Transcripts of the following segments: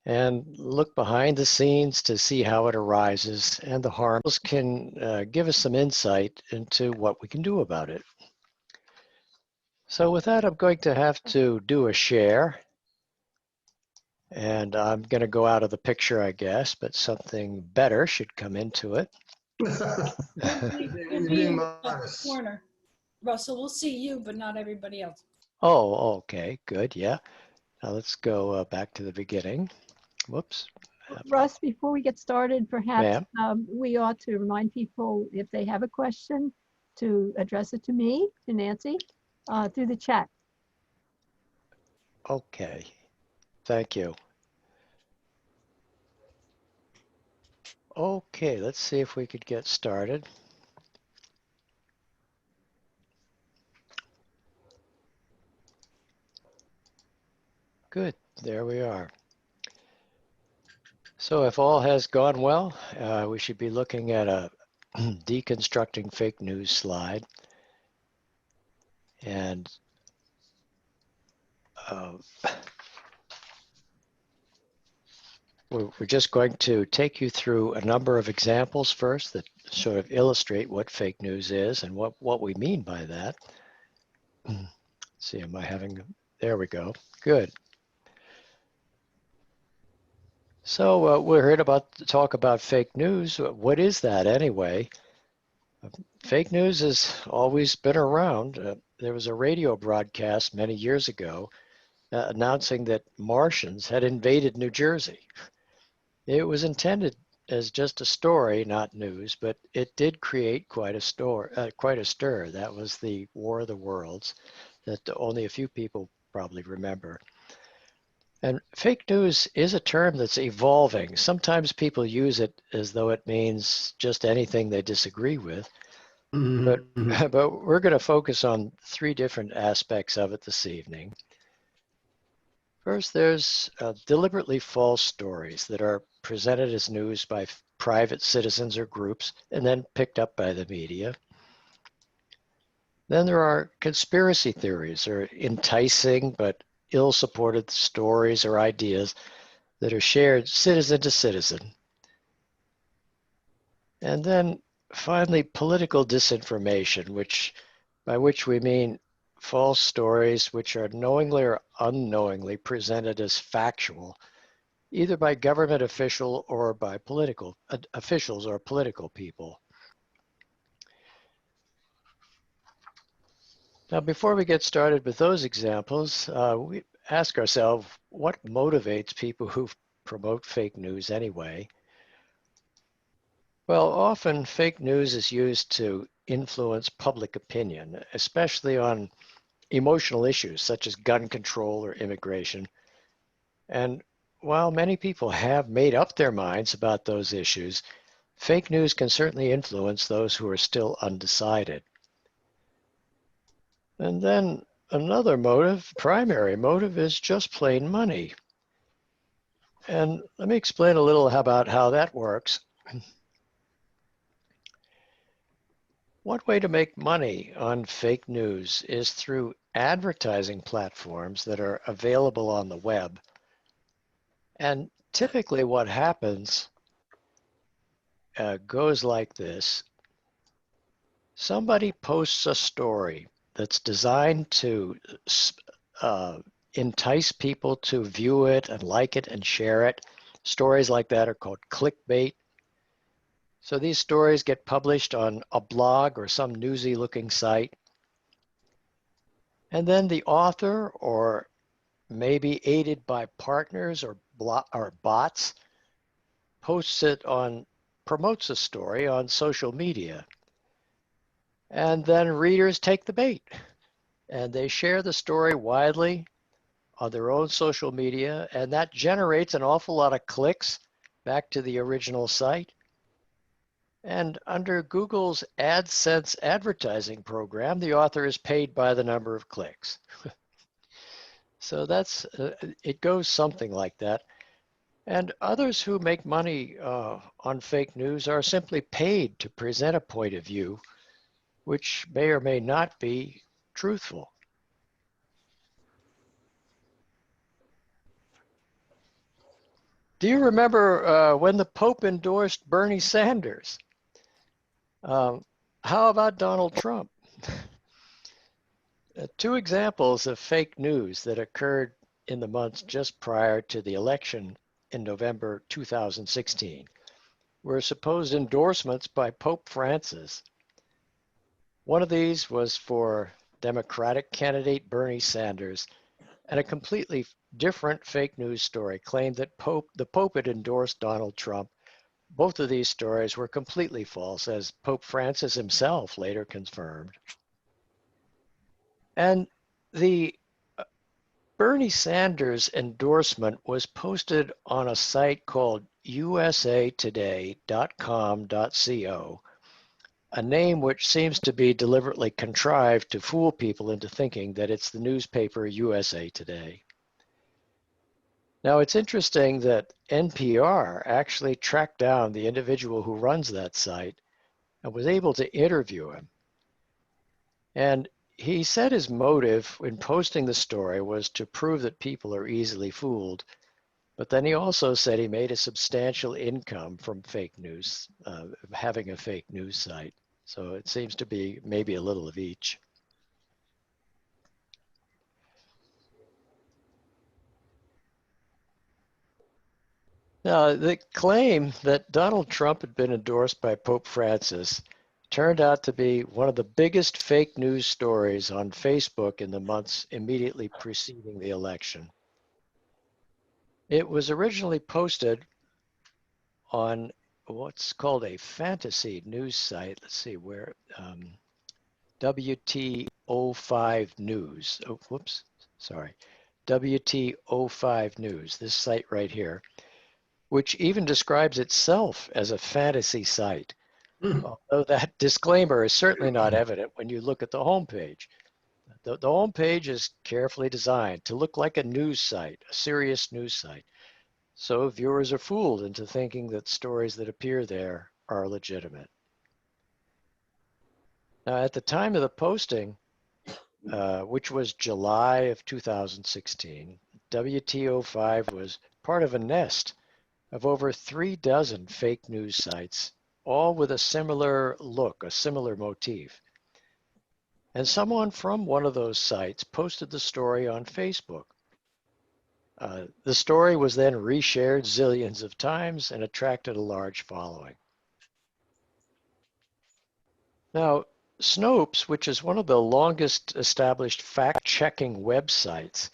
and look behind the scenes to see how it arises, and the harms can give us some insight into what we can do about it. So with that, I'm going to have to do a share. And I'm going to go out of the picture, I guess, but something better should come into it. You're being modest. Corner. Russell, we'll see you, but not everybody else. Oh, okay, good, yeah. Now let's go back to the beginning. Whoops. Russ, before we get started, perhaps we ought to remind people, if they have a question, to address it to me, to Nancy, through the chat. Okay, thank you. Okay, let's see if we could get started. Good, there we are. So if all has gone well, we should be looking at a deconstructing fake news slide. And we're just going to take you through a number of examples first that sort of illustrate what fake news is and what we mean by that. Let's see, am I having, there we go, good. So we're here to talk about fake news. What is that anyway? Fake news has always been around. There was a radio broadcast many years ago announcing that Martians had invaded New Jersey. It was intended as just a story, not news, but it did create quite a stir. That was the War of the Worlds that only a few people probably remember. And fake news is a term that's evolving. Sometimes people use it as though it means just anything they disagree with. But we're going to focus on three different aspects of it this evening. First, there's deliberately false stories that are presented as news by private citizens or groups and then picked up by the media. Then there are conspiracy theories or enticing but ill-supported stories or ideas that are shared citizen to citizen. And then finally, political disinformation, by which we mean false stories which are knowingly or unknowingly presented as factual, either by government official or by political officials or political people. Now, before we get started with those examples, we ask ourselves, what motivates people who promote fake news anyway? Well, often fake news is used to influence public opinion, especially on emotional issues such as gun control or immigration. And while many people have made up their minds about those issues, fake news can certainly influence those who are still undecided. And then another motive, primary motive, is just plain money. And let me explain a little about how that works. One way to make money on fake news is through advertising platforms that are available on the web. And typically what happens goes like this. Somebody posts a story that's designed to entice people to view it and like it and share it. Stories like that are called clickbait. So these stories get published on a blog or some newsy looking site. And then the author, or maybe aided by partners or bots, promotes a story on social media. And then readers take the bait and they share the story widely on their own social media, and that generates an awful lot of clicks back to the original site. And under Google's AdSense advertising program, the author is paid by the number of clicks. So it goes something like that. And others who make money on fake news are simply paid to present a point of view which may or may not be truthful. Do you remember when the Pope endorsed Bernie Sanders? How about Donald Trump? Two examples of fake news that occurred in the months just prior to the election in November 2016 were supposed endorsements by Pope Francis. One of these was for Democratic candidate Bernie Sanders, and a completely different fake news story claimed that the Pope had endorsed Donald Trump. Both of these stories were completely false, as Pope Francis himself later confirmed. And the Bernie Sanders endorsement was posted on a site called usatoday.com.co, a name which seems to be deliberately contrived to fool people into thinking that it's the newspaper USA Today. Now, it's interesting that NPR actually tracked down the individual who runs that site and was able to interview him. And he said his motive in posting the story was to prove that people are easily fooled. But then he also said he made a substantial income from fake news, having a fake news site. So it seems to be maybe a little of each. Now, the claim that Donald Trump had been endorsed by Pope Francis turned out to be one of the biggest fake news stories on Facebook in the months immediately preceding the election. It was originally posted on what's called a fantasy news site. Let's see where, WTO5 News. Oh, whoops, sorry. WTO5 News, this site right here, which even describes itself as a fantasy site. Although that disclaimer is certainly not evident when you look at the homepage. The homepage is carefully designed to look like a news site, a serious news site. So viewers are fooled into thinking that stories that appear there are legitimate. Now, at the time of the posting, which was July of 2016, WTO5 was part of a nest of over 36 fake news sites, all with a similar look, a similar motif. And someone from one of those sites posted the story on Facebook. The story was then reshared zillions of times and attracted a large following. Now, Snopes, which is one of the longest established fact-checking websites,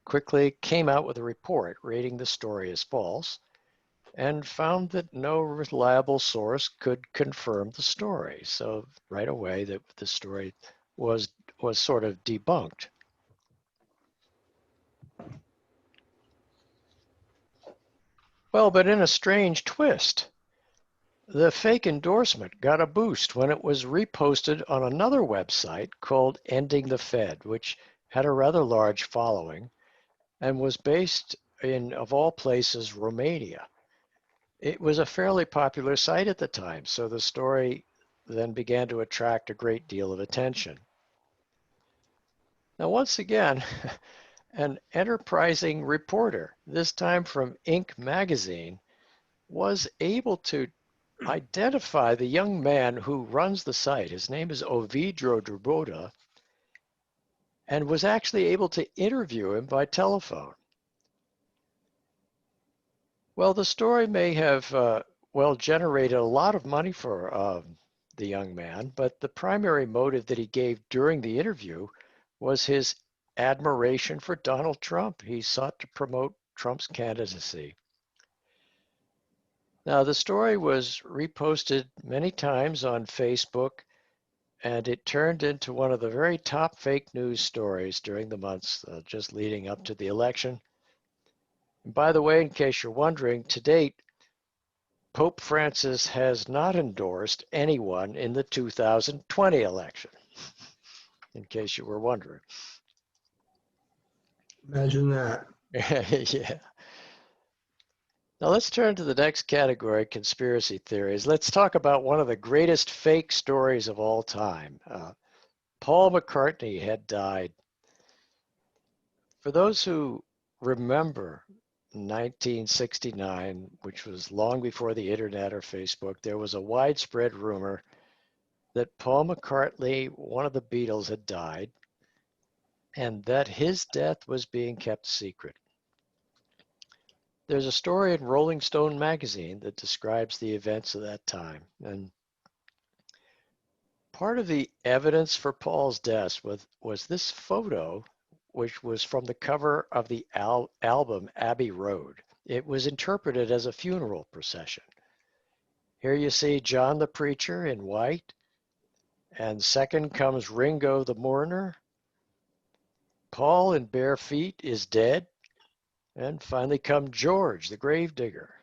quickly came out with a report rating the story as false and found that no reliable source could confirm the story. So right away, the story was sort of debunked. Well, but in a strange twist, the fake endorsement got a boost when it was reposted on another website called Ending the Fed, which had a rather large following and was based in, of all places, Romania. It was a fairly popular site at the time, so the story then began to attract a great deal of attention. Now, once again, an enterprising reporter, this time from Inc. magazine, was able to identify the young man who runs the site. His name is Ovidro Droboda, and was actually able to interview him by telephone. Well, the story may have, generated a lot of money for the young man, but the primary motive that he gave during the interview was his admiration for Donald Trump. He sought to promote Trump's candidacy. Now, the story was reposted many times on Facebook, and it turned into one of the very top fake news stories during the months just leading up to the election. And by the way, in case you're wondering, to date, Pope Francis has not endorsed anyone in the 2020 election, in case you were wondering. Imagine that. Yeah. Now let's turn to the next category, conspiracy theories. Let's talk about one of the greatest fake stories of all time. Paul McCartney had died. For those who remember 1969, which was long before the internet or Facebook, there was a widespread rumor that Paul McCartney, one of the Beatles, had died and that his death was being kept secret. There's a story in Rolling Stone magazine that describes the events of that time. And part of the evidence for Paul's death was this photo, which was from the cover of the album Abbey Road. It was interpreted as a funeral procession. Here you see John the preacher in white, and second comes Ringo the mourner. Paul in bare feet is dead, and finally come George the gravedigger.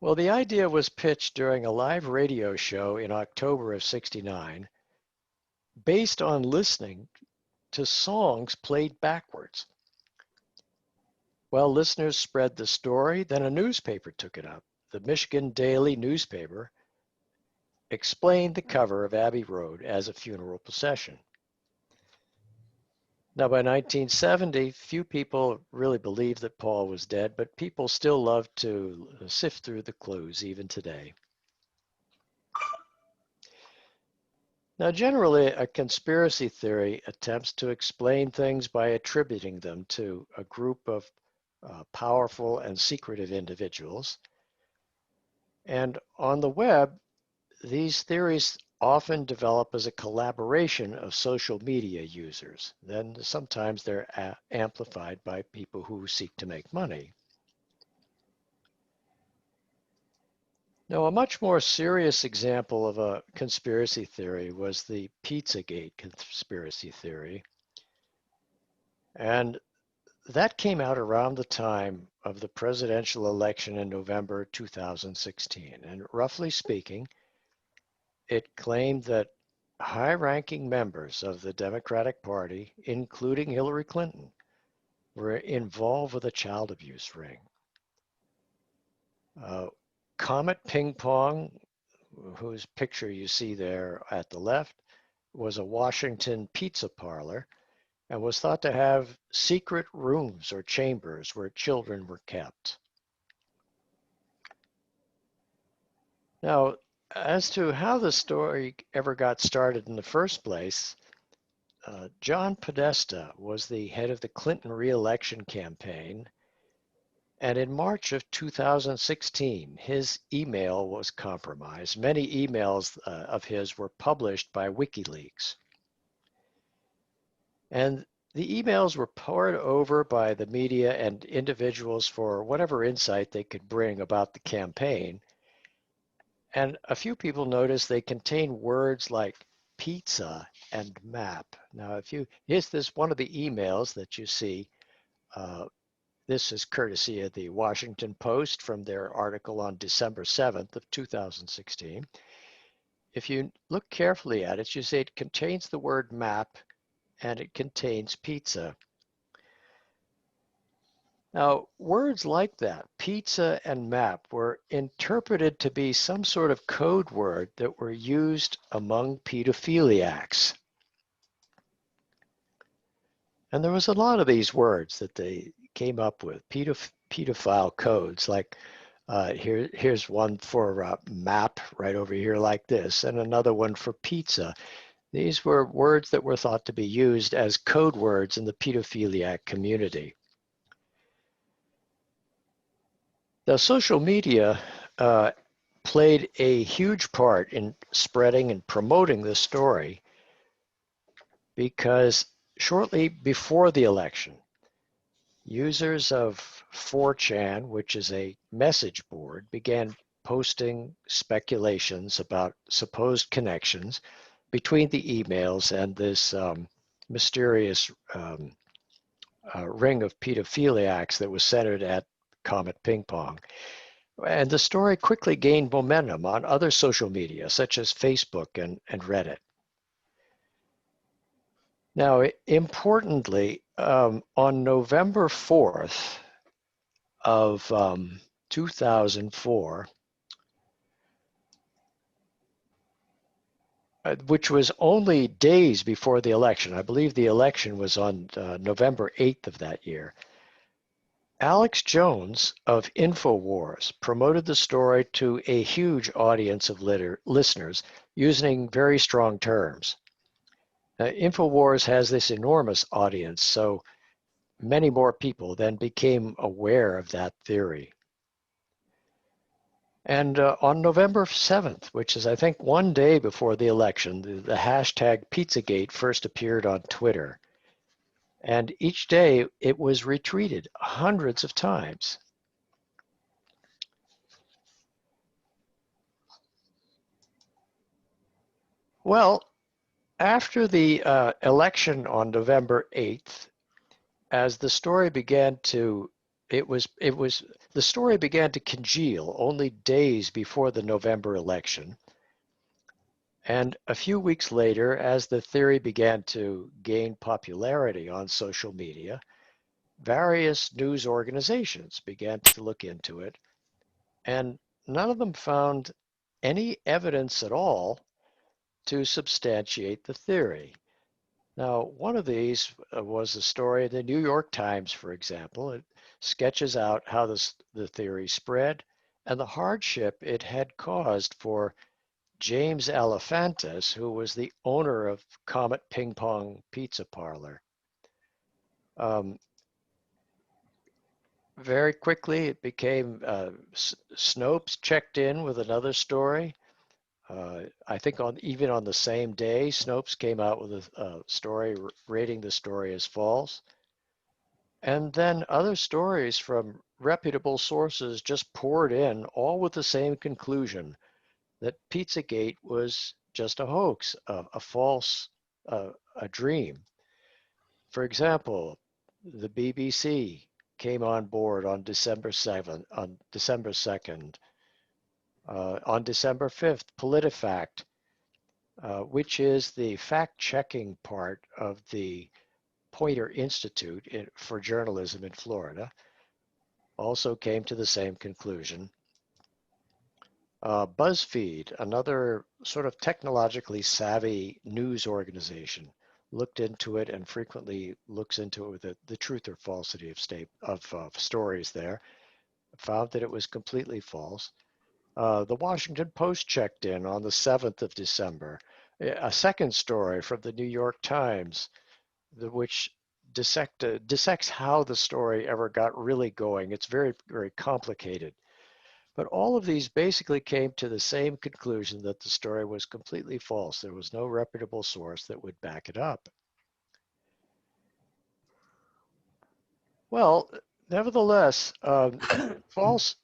Well, the idea was pitched during a live radio show in October of '69, based on listening to songs played backwards. Well, listeners spread the story, then a newspaper took it up. The Michigan Daily newspaper explained the cover of Abbey Road as a funeral procession. Now, by 1970, few people really believed that Paul was dead, but people still love to sift through the clues even today. Now, generally, a conspiracy theory attempts to explain things by attributing them to a group of powerful and secretive individuals. And on the web, these theories often develop as a collaboration of social media users. Then sometimes they're amplified by people who seek to make money. Now, a much more serious example of a conspiracy theory was the Pizzagate conspiracy theory. And that came out around the time of the presidential election in November 2016. And roughly speaking, it claimed that high-ranking members of the Democratic Party, including Hillary Clinton, were involved with a child abuse ring. Comet Ping Pong, whose picture you see there at the left, was a Washington pizza parlor and was thought to have secret rooms or chambers where children were kept. Now, as to how the story ever got started in the first place, John Podesta was the head of the Clinton re-election campaign, and in March of 2016, his email was compromised. Many emails of his were published by WikiLeaks. And the emails were pored over by the media and individuals for whatever insight they could bring about the campaign. And a few people noticed they contain words like pizza and map. Now, here's this one of the emails that you see. This is courtesy of the Washington Post from their article on December 7th of 2016. If you look carefully at it, you see it contains the word map and it contains pizza. Now, words like that, pizza and map, were interpreted to be some sort of code word that were used among pedophiliacs. And there was a lot of these words that they came up with, pedophile codes, like here's one for map right over here like this, and another one for pizza. These were words that were thought to be used as code words in the pedophiliac community. Now, social media played a huge part in spreading and promoting this story because shortly before the election, users of 4chan, which is a message board, began posting speculations about supposed connections between the emails and this mysterious ring of pedophiliacs that was centered at Comet Ping Pong. And the story quickly gained momentum on other social media, such as Facebook and Reddit. Now, importantly, on November 4th of 2004, which was only days before the election, I believe the election was on November 8th of that year, Alex Jones of InfoWars promoted the story to a huge audience of listeners using very strong terms. InfoWars has this enormous audience, so many more people then became aware of that theory. And on November 7th, which is I think one day before the election, the hashtag Pizzagate first appeared on Twitter. And each day it was retweeted hundreds of times. Well, after the election on November 8th, as the story began to, the story began to congeal only days before the November election. And a few weeks later, as the theory began to gain popularity on social media, various news organizations began to look into it, and none of them found any evidence at all to substantiate the theory. Now, one of these was a story in the New York Times, for example. It sketches out how the theory spread and the hardship it had caused for James Alefantis, who was the owner of Comet Ping Pong Pizza Parlor. Very quickly, it became Snopes checked in with another story. I think even on the same day, Snopes came out with a story rating the story as false. And then other stories from reputable sources just poured in, all with the same conclusion, that Pizzagate was just a hoax, a false, a dream. For example, the BBC came on board on December 7th, on December 2nd. On December 5th, PolitiFact, which is the fact-checking part of the Poynter Institute for Journalism in Florida, also came to the same conclusion. BuzzFeed, another sort of technologically savvy news organization, looked into it and frequently looks into it with the truth or falsity of stories there, found that it was completely false. The Washington Post checked in on the 7th of December. A second story from the New York Times, which dissects how the story ever got really going. It's very, very complicated. But all of these basically came to the same conclusion that the story was completely false. There was no reputable source that would back it up. Well, nevertheless, false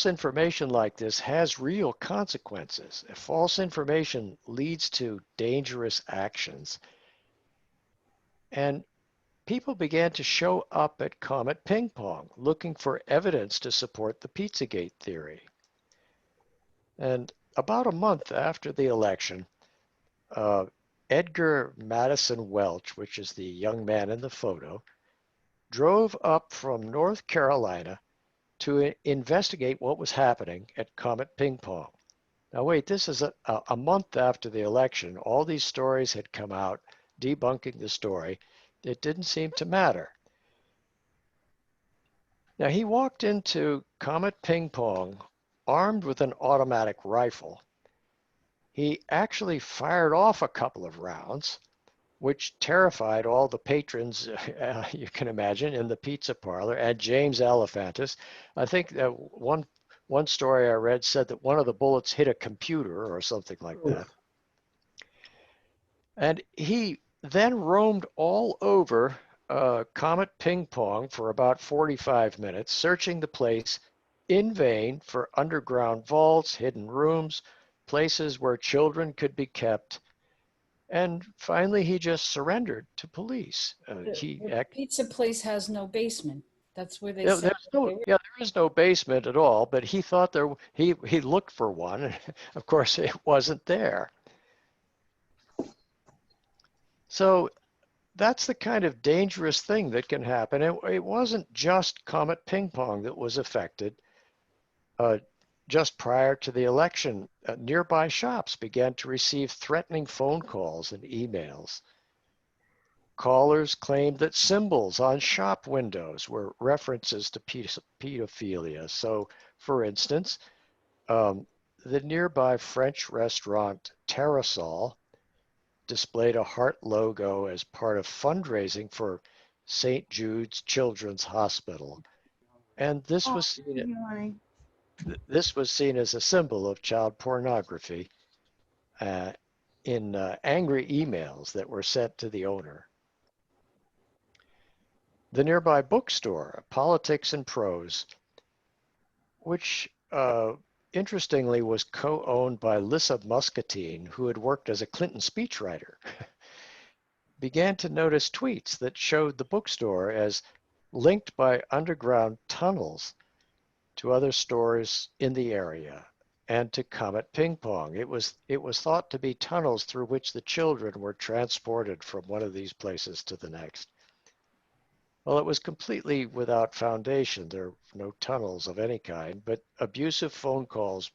information like this has real consequences. If false information leads to dangerous actions, and people began to show up at Comet Ping Pong looking for evidence to support the Pizzagate theory. And about a month after the election, Edgar Madison Welch, which is the young man in the photo, drove up from North Carolina to investigate what was happening at Comet Ping Pong. Now wait, this is a month after the election. All these stories had come out debunking the story. It didn't seem to matter. Now he walked into Comet Ping Pong armed with an automatic rifle. He actually fired off a couple of rounds, which terrified all the patrons, you can imagine, in the pizza parlor, and James Alefantis. I think that one story I read said that one of the bullets hit a computer or something like that. And he then roamed all over Comet Ping Pong for about 45 minutes, searching the place in vain for underground vaults, hidden rooms, places where children could be kept. And finally, he just surrendered to police. The pizza place has no basement. That's where they There's said. there is no basement at all, but he thought he looked for one. And of course, it wasn't there. So that's the kind of dangerous thing that can happen. It wasn't just Comet Ping Pong that was affected. Just prior to the election, nearby shops began to receive threatening phone calls and emails. Callers claimed that symbols on shop windows were references to pedophilia. So, for instance, the nearby French restaurant Terrasol displayed a heart logo as part of fundraising for St. Jude's Children's Hospital. And this was seen as a symbol of child pornography in angry emails that were sent to the owner. The nearby bookstore, Politics and Prose, which interestingly was co-owned by Lissa Muscatine, who had worked as a Clinton speechwriter, began to notice tweets that showed the bookstore as linked by underground tunnels to other stores in the area and to Comet Ping Pong. It was thought to be tunnels through which the children were transported from one of these places to the next. Well, it was completely without foundation. There were no tunnels of any kind, but abusive phone calls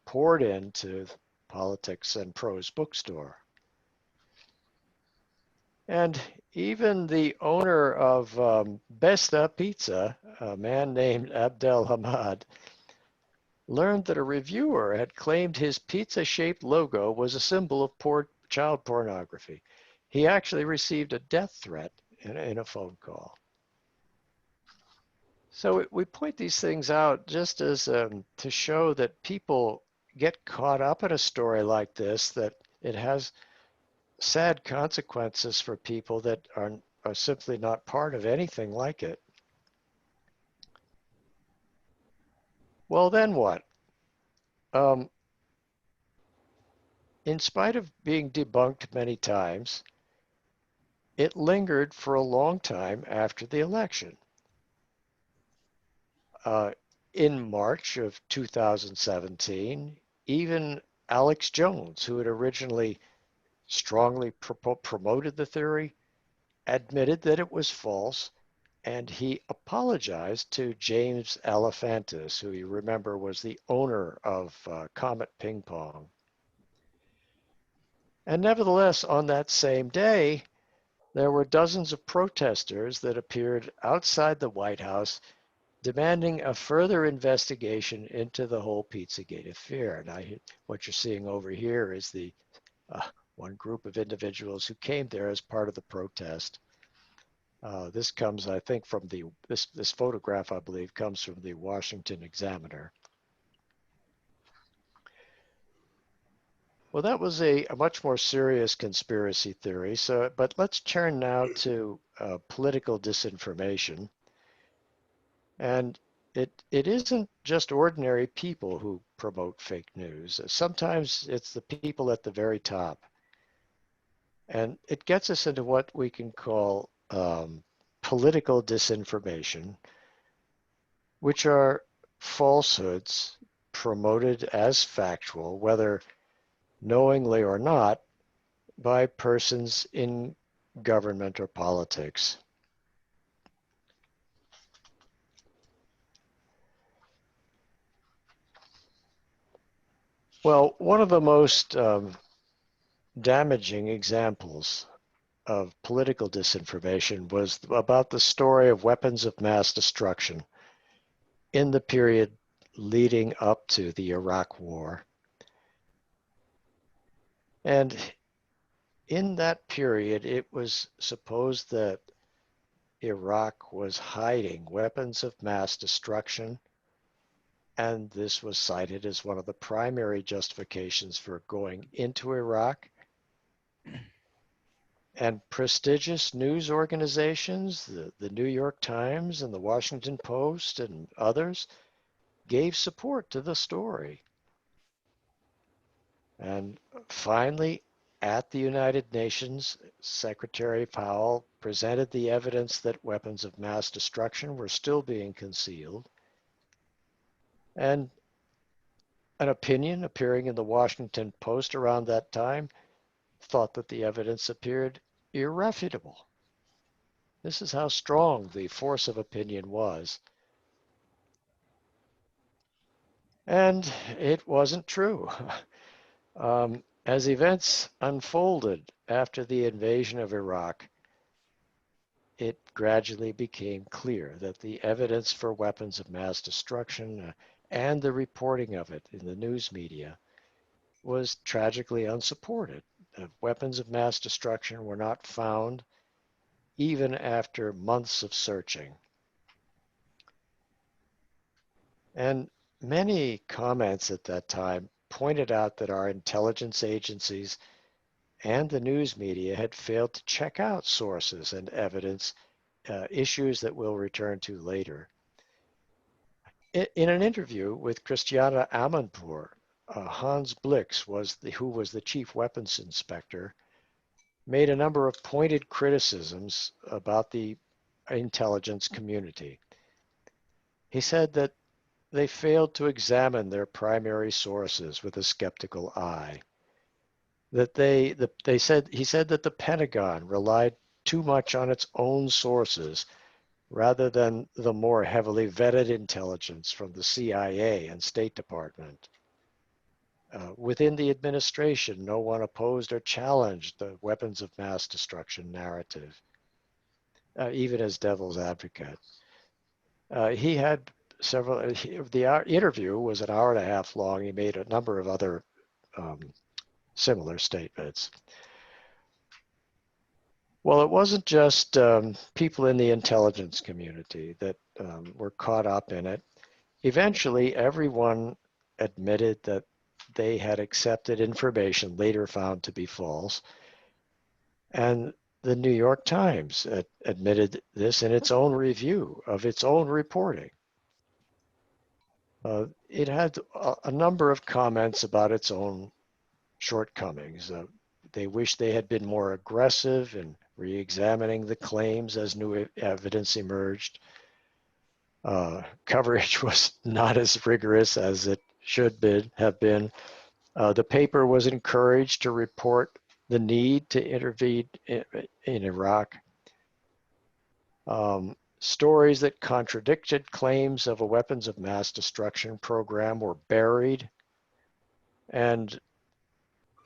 poured into Politics and Prose bookstore. And even the owner of Besta Pizza, a man named Abdel Hamad, learned that a reviewer had claimed his pizza-shaped logo was a symbol of child pornography. He actually received a death threat in a phone call. So we point these things out just as to show that people get caught up in a story like this, that it has sad consequences for people that are simply not part of anything like it. Well, then what? In spite of being debunked many times, it lingered for a long time after the election. In March of 2017, even Alex Jones, who had originally strongly promoted the theory, admitted that it was false, and he apologized to James Alefantis, who you remember was the owner of Comet Ping Pong. And nevertheless, on that same day, there were dozens of protesters that appeared outside the White House demanding a further investigation into the whole Pizzagate affair. Now, what you're seeing over here is the one group of individuals who came there as part of the protest. This comes, I think, from this photograph, I believe, comes from the Washington Examiner. Well, that was a much more serious conspiracy theory. But let's turn now to political disinformation. And it isn't just ordinary people who promote fake news. Sometimes it's the people at the very top. And it gets us into what we can call political disinformation, which are falsehoods promoted as factual, whether knowingly or not, by persons in government or politics. Well, one of the most damaging examples of political disinformation was about the story of weapons of mass destruction in the period leading up to the Iraq War. And in that period, it was supposed that Iraq was hiding weapons of mass destruction, and this was cited as one of the primary justifications for going into Iraq. And prestigious news organizations, the New York Times and the Washington Post and others, gave support to the story. And finally, at the United Nations, Secretary Powell presented the evidence that weapons of mass destruction were still being concealed. And an opinion appearing in the Washington Post around that time thought that the evidence appeared irrefutable. This is how strong the force of opinion was. And it wasn't true. As events unfolded after the invasion of Iraq, it gradually became clear that the evidence for weapons of mass destruction and the reporting of it in the news media was tragically unsupported. Weapons of mass destruction were not found even after months of searching. And many comments at that time pointed out that our intelligence agencies and the news media had failed to check out sources and evidence, issues that we'll return to later. In an interview with Christiana Amanpour, Hans Blix, who was the chief weapons inspector, made a number of pointed criticisms about the intelligence community. He said that they failed to examine their primary sources with a skeptical eye. That he said that the Pentagon relied too much on its own sources rather than the more heavily vetted intelligence from the CIA and State Department. Within the administration, no one opposed or challenged the weapons of mass destruction narrative, even as devil's advocate. He had several, the interview was an hour and a half long. He made a number of other similar statements. Well, it wasn't just people in the intelligence community that were caught up in it. Eventually, everyone admitted that they had accepted information later found to be false. And the New York Times admitted this in its own review of its own reporting. It had a number of comments about its own shortcomings. They wish they had been more aggressive in re-examining the claims as new evidence emerged. Coverage was not as rigorous as it should have been. The paper was encouraged to report the need to intervene in Iraq. Stories that contradicted claims of a weapons of mass destruction program were buried, and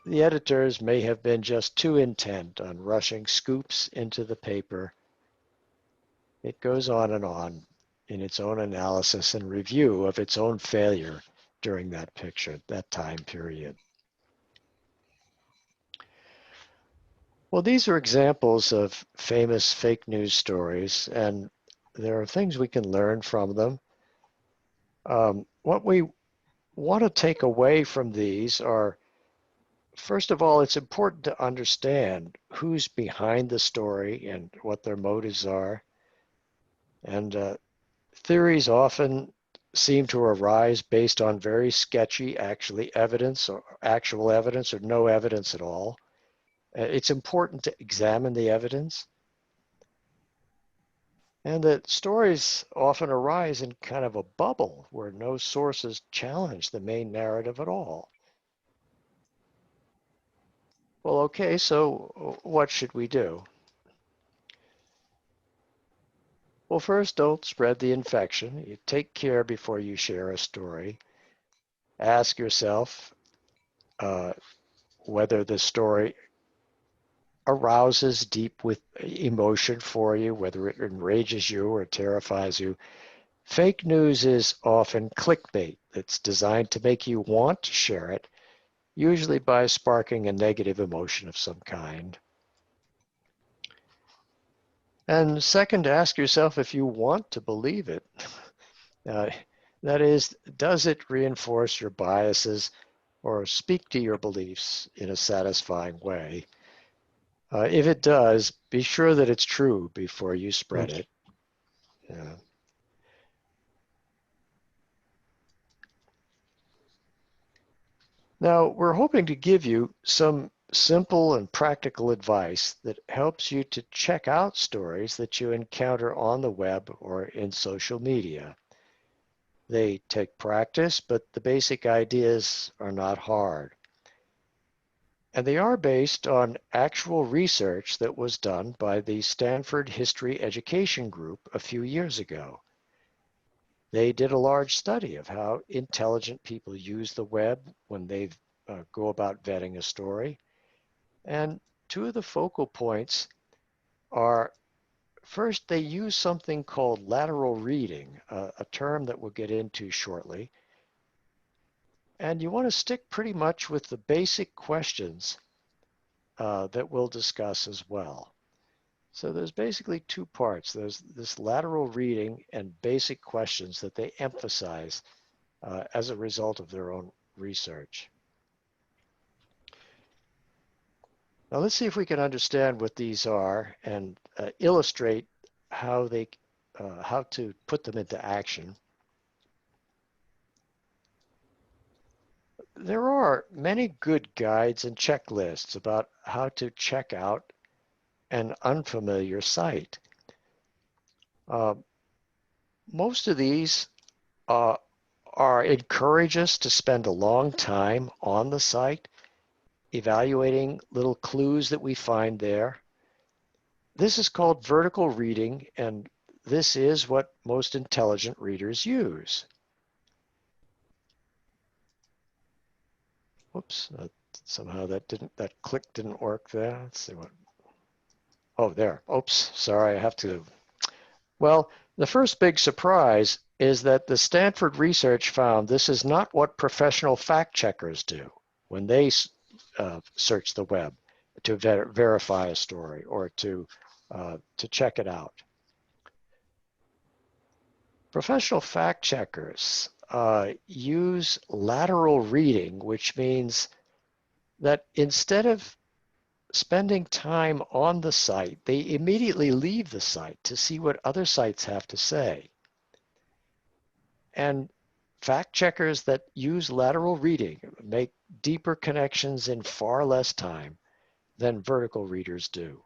the editors may have been just too intent on rushing scoops into the paper. It goes on in its own analysis and review of its own failure during that time period. Well, these are examples of famous fake news stories, and there are things we can learn from them. What we want to take away from these are, first of all, it's important to understand who's behind the story and what their motives are. And theories often seem to arise based on very sketchy actual evidence or no evidence at all. It's important to examine the evidence. And that stories often arise in kind of a bubble where no sources challenge the main narrative at all. Well, okay, so what should we do? Well, first, don't spread the infection. You take care before you share a story. Ask yourself whether the story arouses deep with emotion for you, whether it enrages you or terrifies you. Fake news is often clickbait that's designed to make you want to share it, usually by sparking a negative emotion of some kind. And second, ask yourself if you want to believe it. That is, does it reinforce your biases or speak to your beliefs in a satisfying way? If it does, be sure that it's true before you spread it. Yeah. Now, we're hoping to give you some simple and practical advice that helps you to check out stories that you encounter on the web or in social media. They take practice, but the basic ideas are not hard. And they are based on actual research that was done by the Stanford History Education Group a few years ago. They did a large study of how intelligent people use the web when they go about vetting a story. And two of the focal points are, first, they use something called lateral reading, a term that we'll get into shortly. And you want to stick pretty much with the basic questions that we'll discuss as well. So there's basically two parts. There's this lateral reading and basic questions that they emphasize as a result of their own research. Now let's see if we can understand what these are and illustrate how to put them into action. There are many good guides and checklists about how to check out an unfamiliar site. Most of these encourage us to spend a long time on the site, evaluating little clues that we find there. This is called vertical reading, and this is what most intelligent readers use. Whoops, somehow that click didn't work there. Let's see what. Oh, there. Oops, sorry, I have to. Well, the first big surprise is that the Stanford research found this is not what professional fact checkers do when they search the web to verify a story or to check it out. Professional fact checkers use lateral reading, which means that instead of spending time on the site, they immediately leave the site to see what other sites have to say. And fact checkers that use lateral reading make deeper connections in far less time than vertical readers do.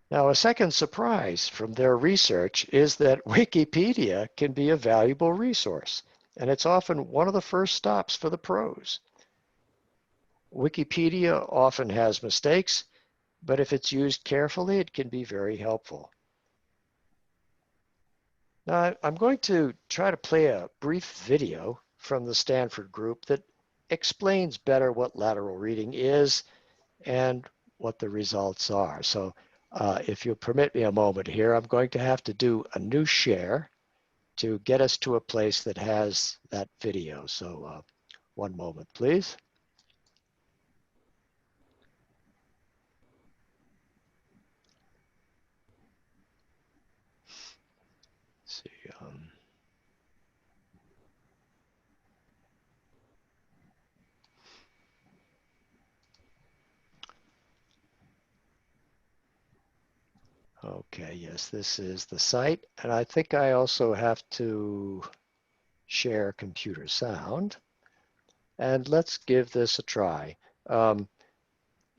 Now, a second surprise from their research is that Wikipedia can be a valuable resource, and it's often one of the first stops for the pros. Wikipedia often has mistakes, but if it's used carefully, it can be very helpful. Now, I'm going to try to play a brief video from the Stanford group that explains better what lateral reading is and what the results are. So if you'll permit me a moment here, I'm going to have to do a new share to get us to a place that has that video. So one moment, please. Let's see. Okay, yes, this is the site. And I think I also have to share computer sound. And let's give this a try. If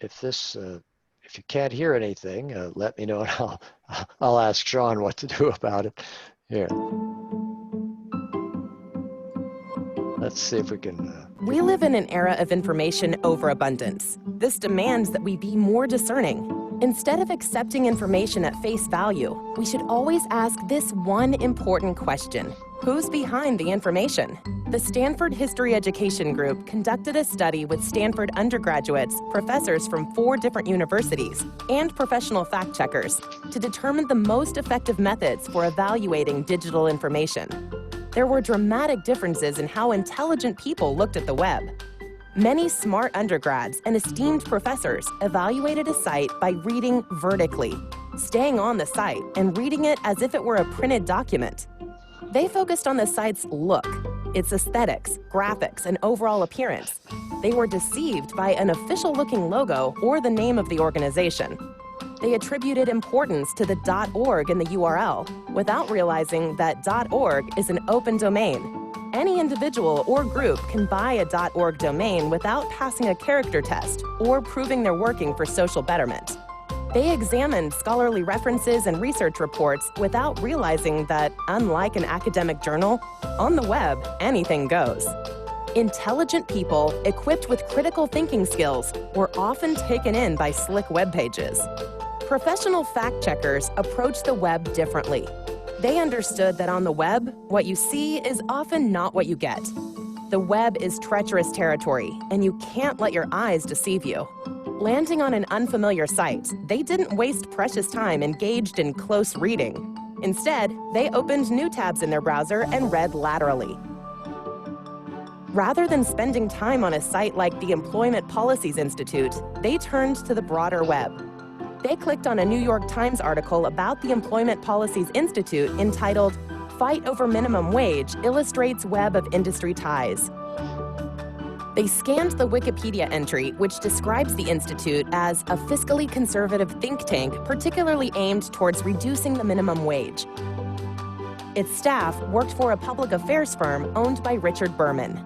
you can't hear anything, let me know and I'll ask Sean what to do about it. Here. Let's see if we can. We live in an era of information overabundance. This demands that we be more discerning. Instead of accepting information at face value, we should always ask this one important question: who's behind the information? The Stanford History Education Group conducted a study with Stanford undergraduates, professors from 4 different universities, and professional fact checkers to determine the most effective methods for evaluating digital information. There were dramatic differences in how intelligent people looked at the web. Many smart undergrads and esteemed professors evaluated a site by reading vertically, staying on the site and reading it as if it were a printed document. They focused on the site's look, its aesthetics, graphics, and overall appearance. They were deceived by an official-looking logo or the name of the organization. They attributed importance to the .org in the URL without realizing that .org is an open domain. Any individual or group can buy a .org domain without passing a character test or proving they're working for social betterment. They examined scholarly references and research reports without realizing that, unlike an academic journal, on the web, anything goes. Intelligent people equipped with critical thinking skills were often taken in by slick web pages. Professional fact checkers approach the web differently. They understood that on the web, what you see is often not what you get. The web is treacherous territory, and you can't let your eyes deceive you. Landing on an unfamiliar site, they didn't waste precious time engaged in close reading. Instead, they opened new tabs in their browser and read laterally. Rather than spending time on a site like the Employment Policies Institute, they turned to the broader web. They clicked on a New York Times article about the Employment Policies Institute entitled, "Fight Over Minimum Wage Illustrates Web of Industry Ties." They scanned the Wikipedia entry, which describes the Institute as a fiscally conservative think tank particularly aimed towards reducing the minimum wage. Its staff worked for a public affairs firm owned by Richard Berman.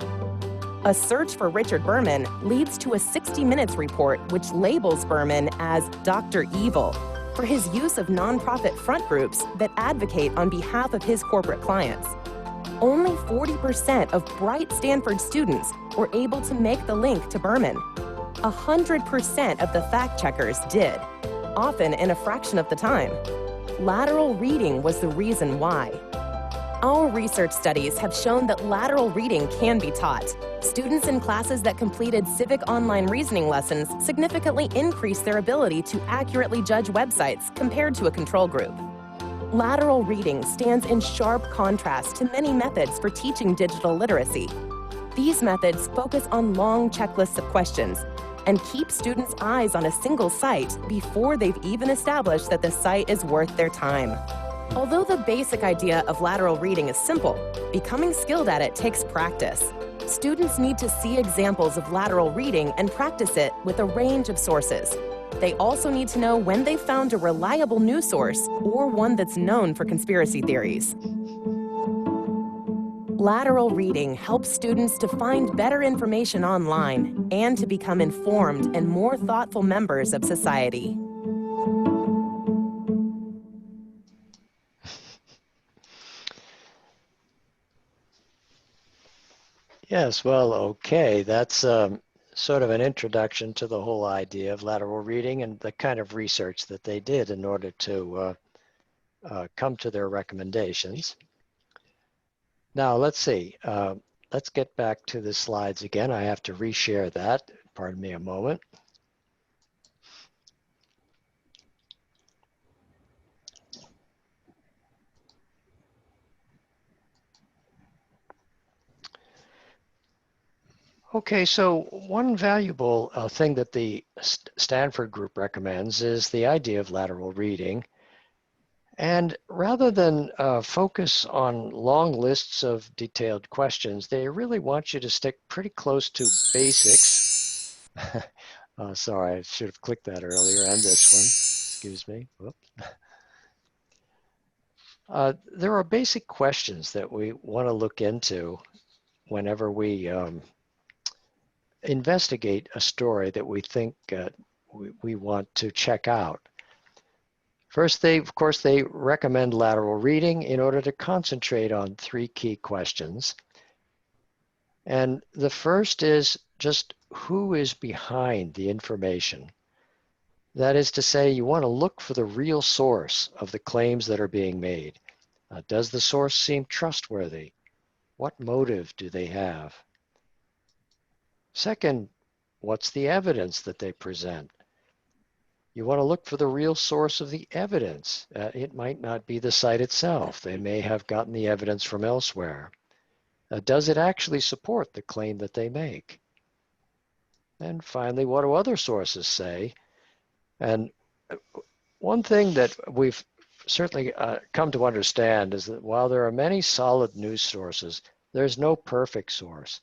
A search for Richard Berman leads to a 60 Minutes report which labels Berman as Dr. Evil for his use of nonprofit front groups that advocate on behalf of his corporate clients. Only 40% of bright Stanford students were able to make the link to Berman. 100% of the fact-checkers did, often in a fraction of the time. Lateral reading was the reason why. Our research studies have shown that lateral reading can be taught. Students in classes that completed civic online reasoning lessons significantly increased their ability to accurately judge websites compared to a control group. Lateral reading stands in sharp contrast to many methods for teaching digital literacy. These methods focus on long checklists of questions and keep students' eyes on a single site before they've even established that the site is worth their time. Although the basic idea of lateral reading is simple, becoming skilled at it takes practice. Students need to see examples of lateral reading and practice it with a range of sources. They also need to know when they've found a reliable news source or one that's known for conspiracy theories. Lateral reading helps students to find better information online and to become informed and more thoughtful members of society. Yes, well, okay. That's sort of an introduction to the whole idea of lateral reading and the kind of research that they did in order to come to their recommendations. Now, let's see. Let's get back to the slides again. I have to reshare that. Pardon me a moment. Okay, so one valuable thing that the Stanford group recommends is the idea of lateral reading. And rather than focus on long lists of detailed questions, they really want you to stick pretty close to basics. Sorry, I should have clicked that earlier, and this one. Excuse me. There are basic questions that we want to look into whenever we investigate a story that we think we want to check out. First, of course, they recommend lateral reading in order to concentrate on three key questions. And the first is just who is behind the information. That is to say, you want to look for the real source of the claims that are being made. Does the source seem trustworthy? What motive do they have? Second, what's the evidence that they present? You want to look for the real source of the evidence. It might not be the site itself. They may have gotten the evidence from elsewhere. Does it actually support the claim that they make? And finally, what do other sources say? And one thing that we've certainly come to understand is that while there are many solid news sources, there's no perfect source.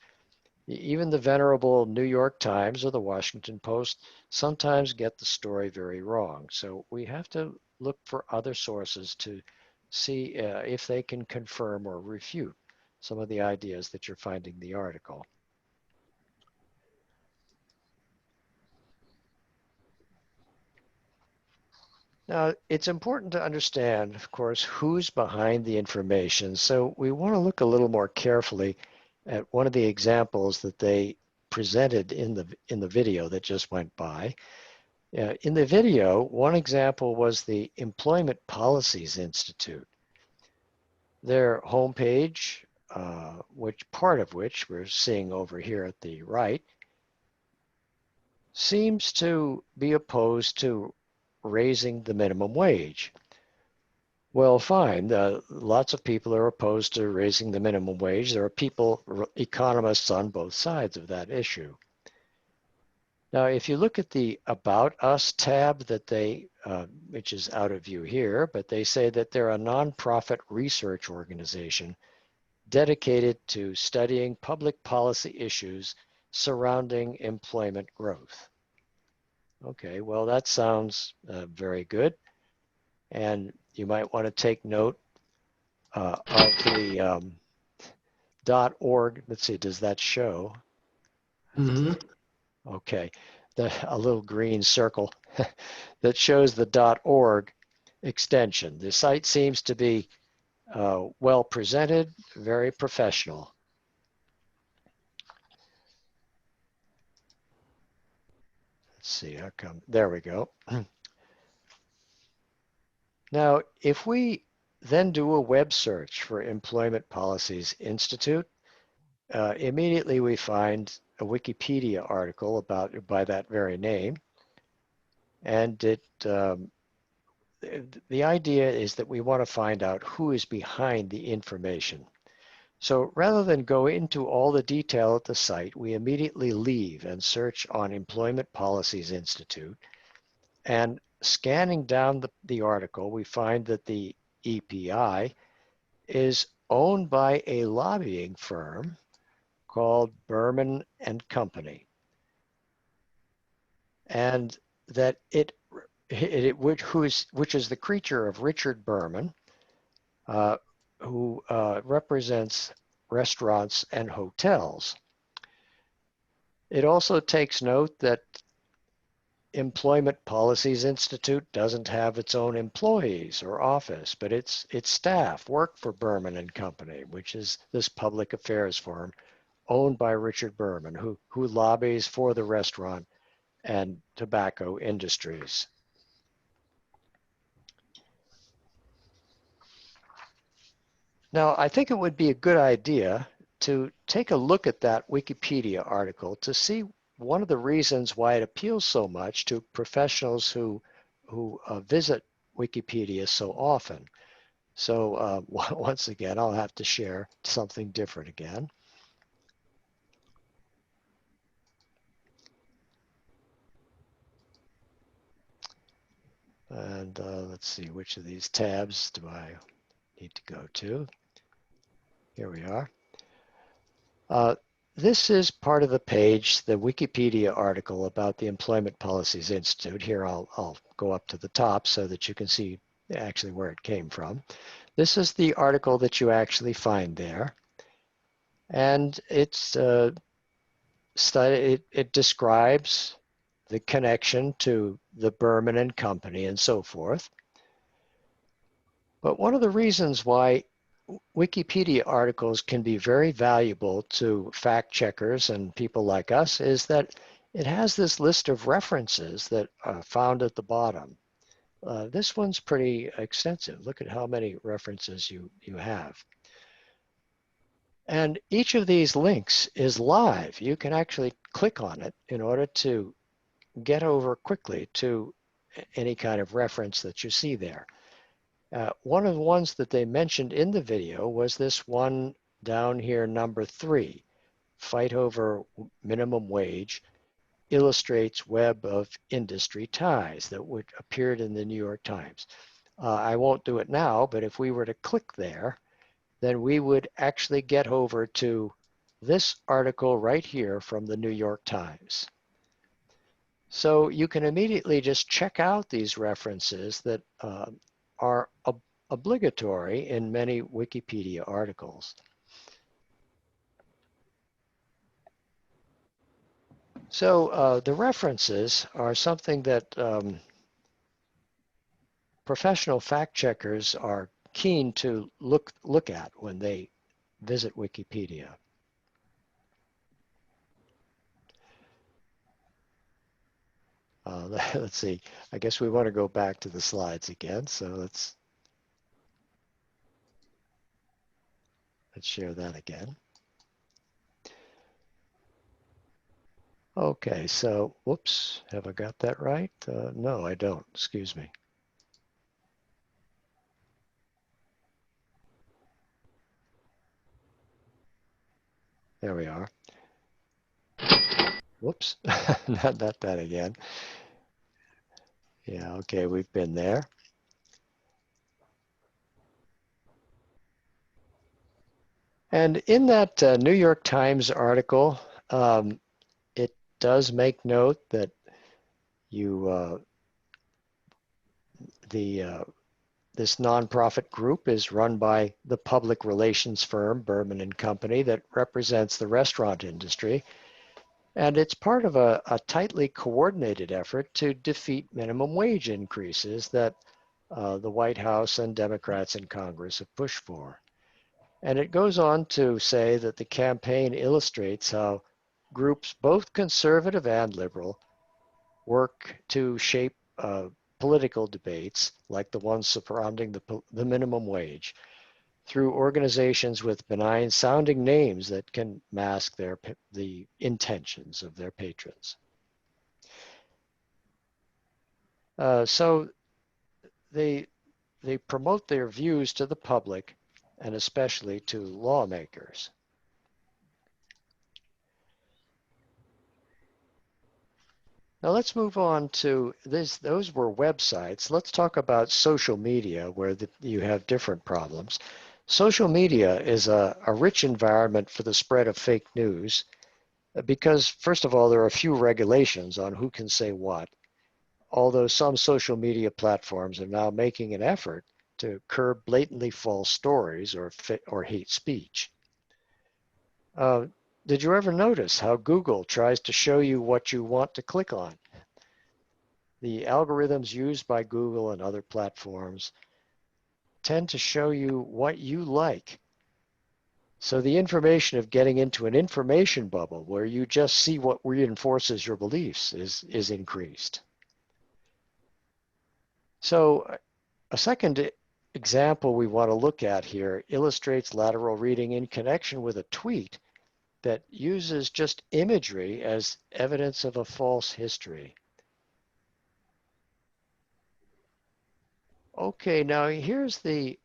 Even the venerable New York Times or the Washington Post sometimes get the story very wrong. So we have to look for other sources to see if they can confirm or refute some of the ideas that you're finding in the article. Now, it's important to understand, of course, who's behind the information. So we want to look a little more carefully at one of the examples that they presented in the video that just went by. In the video, one example was the Employment Policies Institute. Their homepage, part of which we're seeing over here at the right, seems to be opposed to raising the minimum wage. Well, fine. Lots of people are opposed to raising the minimum wage. There are economists on both sides of that issue. Now, if you look at the About Us tab which is out of view here, but they say that they're a nonprofit research organization dedicated to studying public policy issues surrounding employment growth. Okay, well, that sounds very good. And you might want to take note of the .org. Let's see, does that show? Mm-hmm. Okay, a little green circle that shows the .org extension. The site seems to be well presented, very professional. Let's see, how come? There we go. Now, if we then do a web search for Employment Policies Institute, immediately we find a Wikipedia article by that very name. And the idea is that we want to find out who is behind the information. So rather than go into all the detail at the site, we immediately leave and search on Employment Policies Institute. And scanning down the article, we find that the EPI is owned by a lobbying firm called Berman and Company. And that which is the creature of Richard Berman, who represents restaurants and hotels. It also takes note that Employment Policies Institute doesn't have its own employees or office, but its staff work for Berman and Company, which is this public affairs firm owned by Richard Berman, who lobbies for the restaurant and tobacco industries. Now, I think it would be a good idea to take a look at that Wikipedia article to see one of the reasons why it appeals so much to professionals who visit Wikipedia so often. So once again, I'll have to share something different again. And let's see, which of these tabs do I need to go to? Here we are. This is part of the page, the Wikipedia article about the Employment Policies Institute. Here, I'll go up to the top so that you can see actually where it came from. This is the article that you actually find there. And it describes the connection to the Berman and Company and so forth. But one of the reasons why Wikipedia articles can be very valuable to fact checkers and people like us is that it has this list of references that are found at the bottom. This one's pretty extensive. Look at how many references you have. And each of these links is live. You can actually click on it in order to get over quickly to any kind of reference that you see there. One of the ones that they mentioned in the video was this one down here, number 3, Fight Over Minimum Wage Illustrates Web of Industry Ties, that appeared in the New York Times. I won't do it now, but if we were to click there, then we would actually get over to this article right here from the New York Times. So you can immediately just check out these references that are obligatory in many Wikipedia articles. So the references are something that professional fact checkers are keen to look at when they visit Wikipedia. Let's see, I guess we want to go back to the slides again. So let's share that again. Okay, so whoops, have I got that right? No, I don't. Excuse me. There we are. Whoops, not that again. Yeah, okay, we've been there. And in that New York Times article, it does make note that you this nonprofit group is run by the public relations firm Berman and Company that represents the restaurant industry. And it's part of a tightly coordinated effort to defeat minimum wage increases that the White House and Democrats in Congress have pushed for. And it goes on to say that the campaign illustrates how groups, both conservative and liberal, work to shape political debates like the ones surrounding the minimum wage through organizations with benign sounding names that can mask the intentions of their patrons. So they promote their views to the public and especially to lawmakers. Now let's move on to this. Those were websites. Let's talk about social media where you have different problems. Social media is a rich environment for the spread of fake news because, first of all, there are a few regulations on who can say what, although some social media platforms are now making an effort to curb blatantly false stories or hate speech. Did you ever notice how Google tries to show you what you want to click on? The algorithms used by Google and other platforms tend to show you what you like. So the information of getting into an information bubble where you just see what reinforces your beliefs is increased. So a second example we want to look at here illustrates lateral reading in connection with a tweet that uses just imagery as evidence of a false history. Okay, now here's a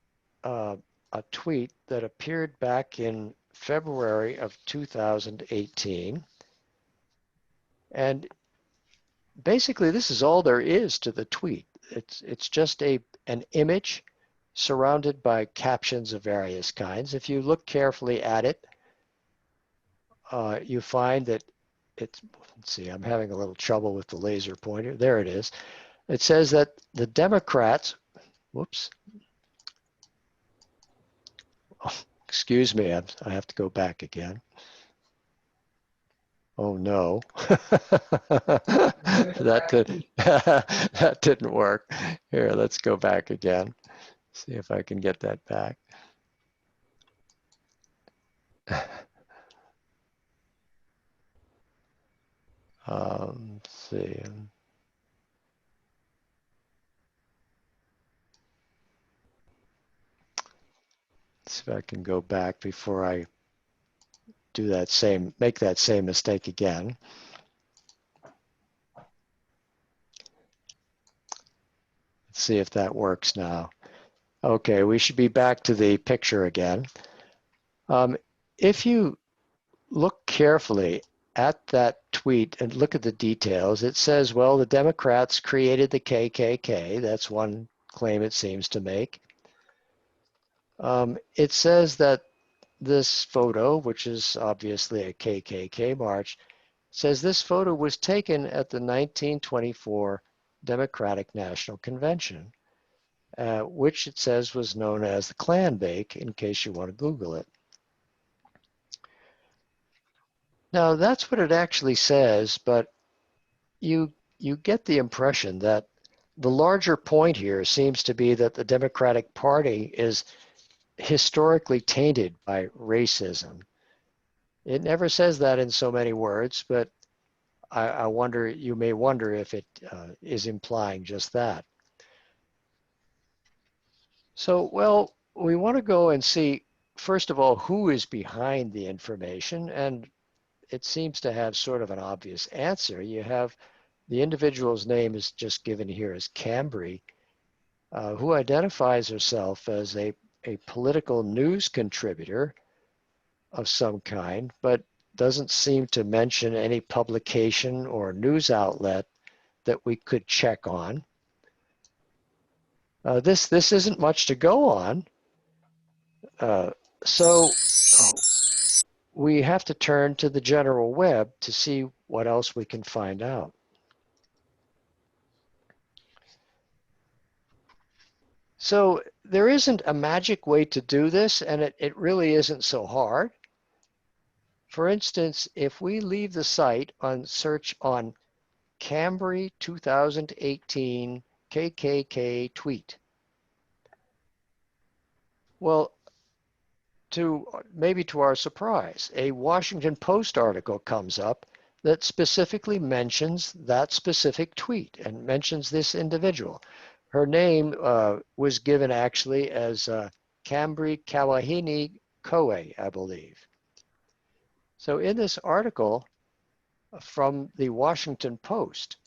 tweet that appeared back in February of 2018. And basically, this is all there is to the tweet. It's just an image surrounded by captions of various kinds. If you look carefully at it, you find that let's see, I'm having a little trouble with the laser pointer. There it is. It says that the Democrats, whoops, oh, excuse me, I have to go back again. Oh no, that didn't work. Here, let's go back again. See if I can get that back. Let's see. See if I can go back before I make that same mistake again. Let's see if that works now. Okay, we should be back to the picture again. If you look carefully at that tweet and look at the details, it says, well, the Democrats created the KKK. That's one claim it seems to make. It says that this photo, which is obviously a KKK march, says this photo was taken at the 1924 Democratic National Convention, which it says was known as the Klan Bake, in case you want to Google it. Now, that's what it actually says, but you get the impression that the larger point here seems to be that the Democratic Party is historically tainted by racism. It never says that in so many words, but I wonder, you may wonder if it is implying just that. So, well, we want to go and see, first of all, who is behind the information. And it seems to have sort of an obvious answer. You have the individual's name is just given here as Cambry, who identifies herself as a political news contributor of some kind, but doesn't seem to mention any publication or news outlet that we could check on. This isn't much to go on. So we have to turn to the general web to see what else we can find out. So there isn't a magic way to do this, and it really isn't so hard. For instance, if we leave the site on search on Cambry 2018 KKK tweet, well, maybe to our surprise, a Washington Post article comes up that specifically mentions that specific tweet and mentions this individual. Her name was given actually as Cambry Kawahini Koe, I believe. So in this article from the Washington Post,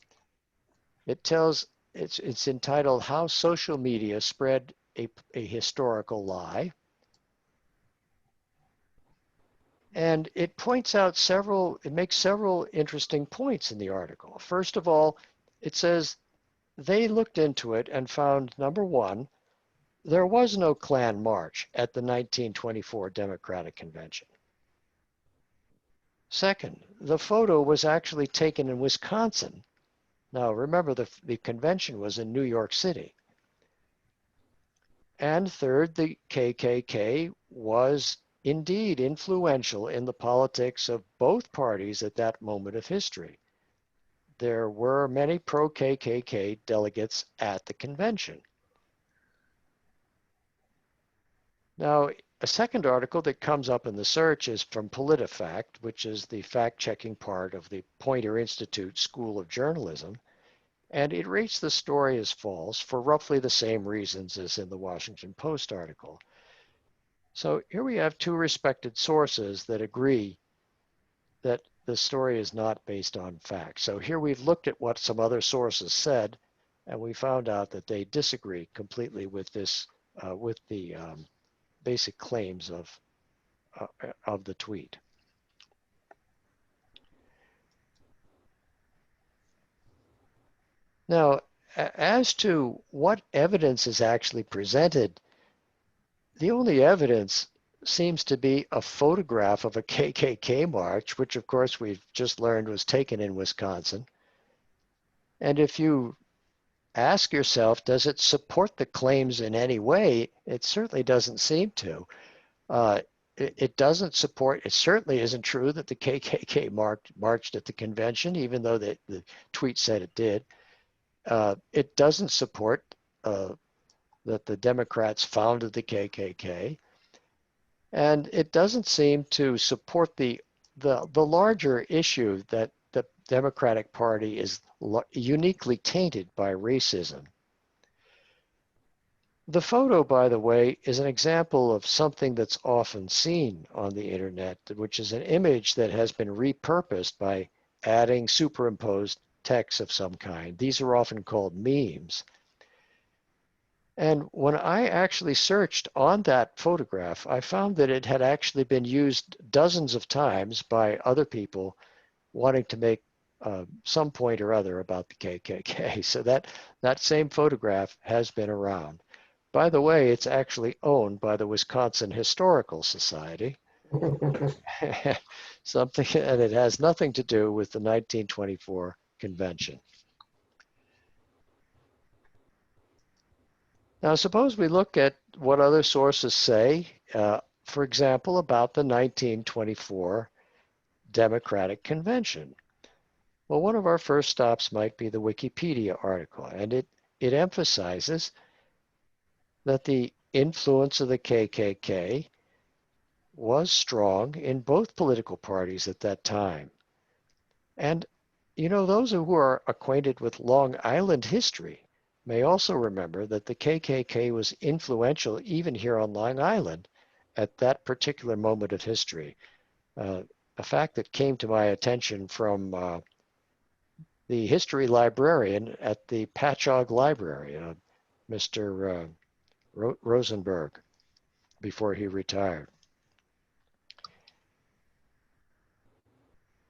it tells, it's entitled How Social Media Spread a Historical Lie. And it points out it makes several interesting points in the article. First of all, it says they looked into it and found, number one, there was no Klan march at the 1924 Democratic Convention. Second, the photo was actually taken in Wisconsin. Now, remember, the convention was in New York City. And third, the KKK was indeed influential in the politics of both parties at that moment of history. There were many pro-KKK delegates at the convention. Now, a second article that comes up in the search is from PolitiFact, which is the fact-checking part of the Poynter Institute School of Journalism, and it rates the story as false for roughly the same reasons as in the Washington Post article. So here we have two respected sources that agree that the story is not based on fact. So here we've looked at what some other sources said, and we found out that they disagree completely with this, with the basic claims of the tweet. Now, as to what evidence is actually presented, the only evidence seems to be a photograph of a KKK march, which of course we've just learned was taken in Wisconsin. And if you ask yourself, does it support the claims in any way? It certainly doesn't seem to. It doesn't support, it certainly isn't true that the KKK marched at the convention, even though the tweet said it did. It doesn't support that the Democrats founded the KKK. And it doesn't seem to support the larger issue that the Democratic Party is uniquely tainted by racism. The photo, by the way, is an example of something that's often seen on the internet, which is an image that has been repurposed by adding superimposed text of some kind. These are often called memes. And when I actually searched on that photograph, I found that it had actually been used dozens of times by other people wanting to make some point or other about the KKK. So that same photograph has been around. By the way, it's actually owned by the Wisconsin Historical Society. Something, and it has nothing to do with the 1924 convention. Now, suppose we look at what other sources say, for example, about the 1924 Democratic Convention. Well, one of our first stops might be the Wikipedia article, and it emphasizes that the influence of the KKK was strong in both political parties at that time. And, you know, those who are acquainted with Long Island history may also remember that the KKK was influential even here on Long Island at that particular moment of history. a fact that came to my attention from the history librarian at the Patchogue Library, Mr. Rosenberg, before he retired.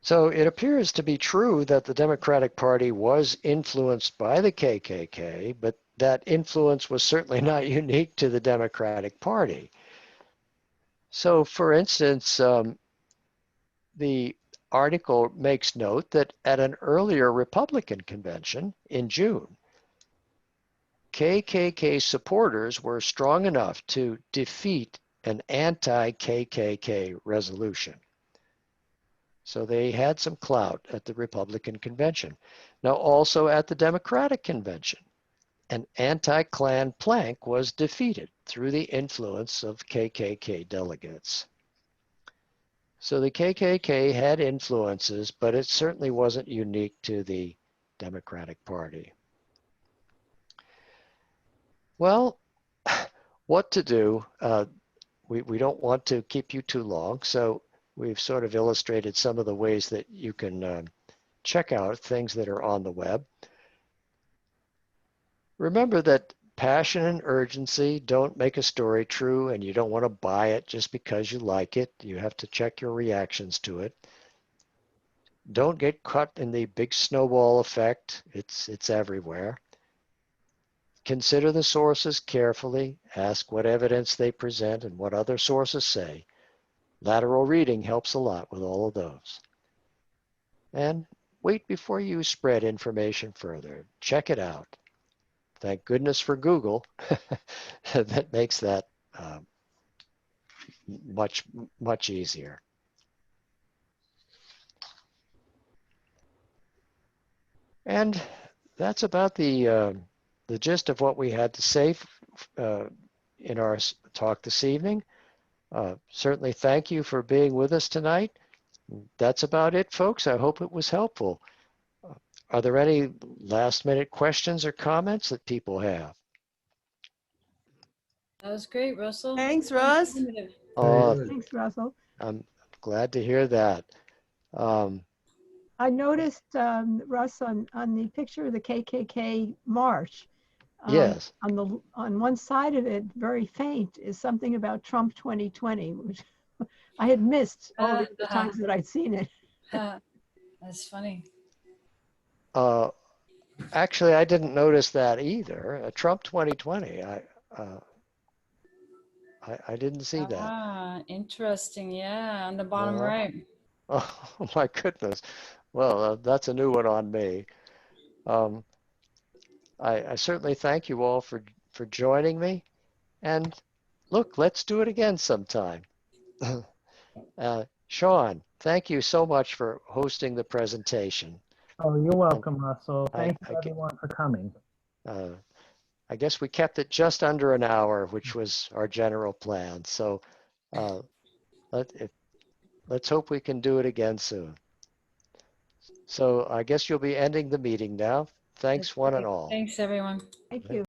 So it appears to be true that the Democratic Party was influenced by the KKK, but that influence was certainly not unique to the Democratic Party. So, for instance, the article makes note that at an earlier Republican convention in June, KKK supporters were strong enough to defeat an anti-KKK resolution. So they had some clout at the Republican convention. Now, also at the Democratic convention, an anti-Klan plank was defeated through the influence of KKK delegates. So the KKK had influences, but it certainly wasn't unique to the Democratic Party. Well, what to do? We don't want to keep you too long, so we've sort of illustrated some of the ways that you can check out things that are on the web. Remember that passion and urgency don't make a story true, and you don't want to buy it just because you like it. You have to check your reactions to it. Don't get caught in the big snowball effect. It's everywhere. Consider the sources carefully. Ask what evidence they present and what other sources say. Lateral reading helps a lot with all of those. And wait before you spread information further. Check it out. Thank goodness for Google. That makes that much easier. And that's about the gist of what we had to say in our talk this evening. Certainly thank you for being with us tonight. That's about it, folks. I hope it was helpful. Are there any last minute questions or comments that people have? That was great, Russell. Thanks, Russ. Informative. Thanks, Russell. I'm glad to hear that. I noticed, Russ, on the picture of the KKK march. Yes. On one side of it, very faint, is something about Trump 2020, which I had missed all the other times that I'd seen it. That's funny. Actually, I didn't notice that either. Trump 2020. I didn't see that. Ah, interesting. Yeah, on the bottom Uh-huh. right. Oh my goodness. Well, that's a new one on me. I certainly thank you all for joining me. And look, let's do it again sometime. Sean, thank you so much for hosting the presentation. Oh, you're welcome, Russell. I- Thank I you, get- everyone, for coming. I guess we kept it just under an hour, which was our general plan. So let's hope we can do it again soon. So I guess you'll be ending the meeting now. Thanks one and all. Thanks, everyone. Thank you.